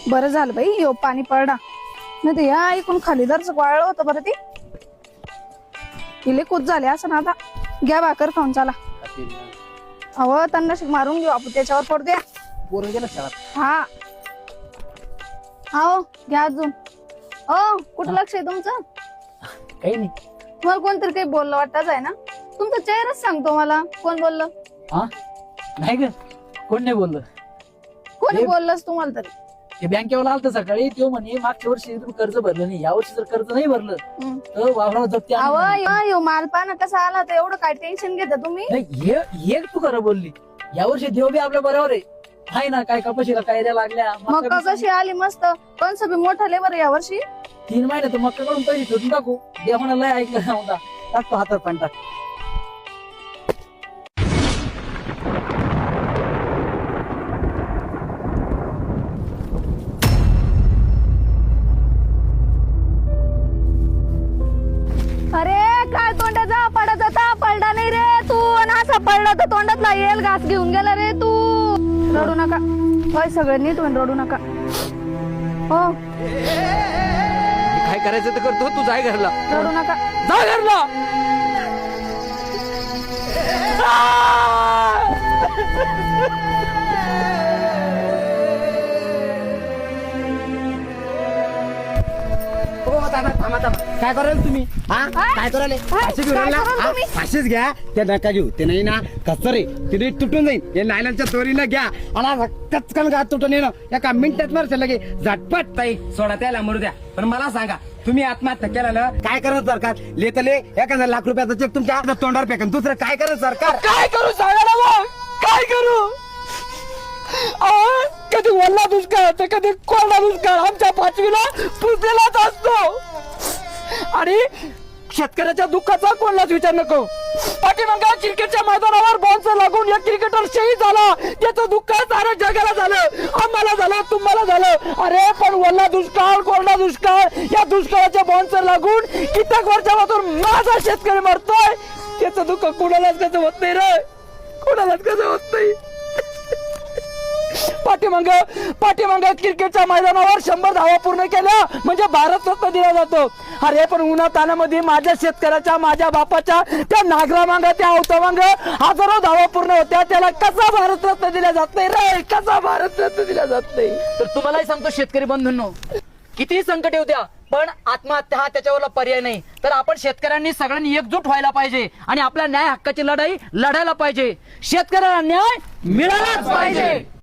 बरं झालं बाई यो पाणी पडला नाही तर या ऐकून खाली दरच वाळलं होतं बरं ती इले कूच झाले असं ना आता घ्या भाकर खाऊन चला अव त्यांना मारून घेऊ आपण त्याच्यावर पडू द्या पोरं गेलं शाळेत हा हो घ्या अजून हो कुठं लक्ष आहे तुमचं काही नाही तुम्हाला कोणतरी काही बोललं वाटतच आहे ना तुमचा चेहराच सांगतो मला कोण बोललं हा नाही ग कोण नाही बोललं कोणी बोललंच तुम्हाला तरी ते बँकेवाला आलत सकाळी तो म्हणे मागच्या वर्षी तुम्ही कर्ज भरलं नाही यावर्षी जर कर्ज नाही भरलं तर वावरावर जप्ती आणू म्हणे. माल पाना कसा आला तर एवढं काय टेन्शन घेता तुम्ही नाही हे तू खरं बोलली यावर्षी देव बी आपल्या बरोबर आहे ना काय कपाशीला कायद्या लागल्या मका कशी आली मस्त कंस बी मोठा लेबर या वर्षी 3 महिने तर मक्का कडून पैसे ठेवून टाकू देवाना लय ऐकलं नव्हता टाकतो हातात पाणी टाक अरे काय तोंडाचा पडत पडला नाही रे तू आणि असा पडला तर तोंडातला येल घास घेऊन गेला रे तू रडू नका होय सगळं नीट होईन रडू नका हो काय करायचं तर करतो तू जाय घरला रडू नका जा घरला काय कराल तुम्ही हा काय कराल फाशी घेऊन काय राहिला? कराल हा? तुम्ही? फाशीच घ्या ते नका घेऊ ते नाही ना कसं रे तिथे तुटून जाईल हे नायलांच्या दोरीनं घ्या आणि कचकन घात तुटून येणं एका मिनिटात मारशा लगे झटपट ताई सोडा त्याला मरू द्या पण मला सांगा तुम्ही आत्महत्या केला ना काय करत सरकार लेतले 1000 लाख रुपयाचा चेक तुमच्या हातात तोंडावर फेकन दुसरं काय करत सरकार काय करू सांगा ना मग काय करू कधी ओला दुष्काळ तर कधी कोरडा दुष्काळ आमच्या पाचवीला पुजलेलाच असतो आणि शेतकऱ्याच्या दुःखाचा कोणालाच विचार नको पाठीमागे क्रिकेटच्या मैदानावर बॉन्सर लागून एक क्रिकेटर शहीद झाला त्याचं दुःख सारं जगाला झालं आम्हाला झालं तुम्हाला झालं अरे पण ओला दुष्काळ कोरडा दुष्काळ या दुष्काळाच्या बॉन्सर लागून कित्येक वर्षापासून माझा शेतकरी मरतोय त्याचं दुःख कोणालाच कसं होत नाही रे कोणालाच कसं होत नाही पाठीमाग क्रिकेटच्या मैदानावर 100 धावा पूर्ण केल्या म्हणजे भारत रत्न दिला जातो अरे पण उन्हा तानामध्ये माझ्या शेतकऱ्याच्या माझ्या बापाच्या त्या नागरा मांग त्या अवता मांग हजारो धावा पूर्ण होत्या त्याला कसा भारत रत्न दिला जात नाही रे कसा भारत रत्न दिला जात नाही तर तुम्हालाही सांगतो शेतकरी बंधूंनो कितीही संकट येऊ द्या पण आत्महत्या हा त्याच्यावरला पर्याय नाही तर आपण शेतकऱ्यांनी सगळ्यांनी एकजूट व्हायला पाहिजे आणि आपल्या न्याय हक्काची लढाई लढायला पाहिजे शेतकऱ्याला न्याय मिळालाच पाहिजे